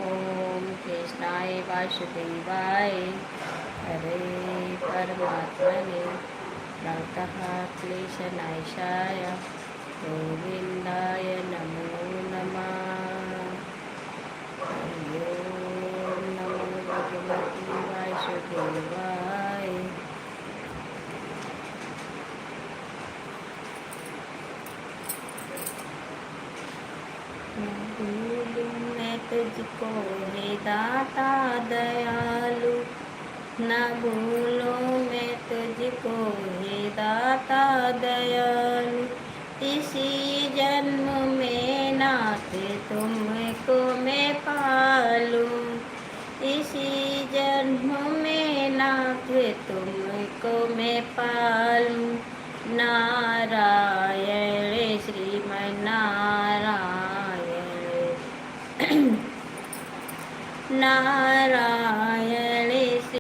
ओम कृष्णाय वासुदेवाय हरे परमात्मने प्रणतः क्लेशनाशाय गोविन्दाय नमो नमः। हरि ओम नमो भगवते वासुदेवाय। भूलूं मैं तुझको हे दाता दयालु, न भूलूं मैं तुझको हे दाता दयालु। इसी जन्म में नाथ तुमको मैं पालूं, इसी जन्म में नाथ तुमको मैं पालूं। नारायण श्रीमन्नारायण नारायण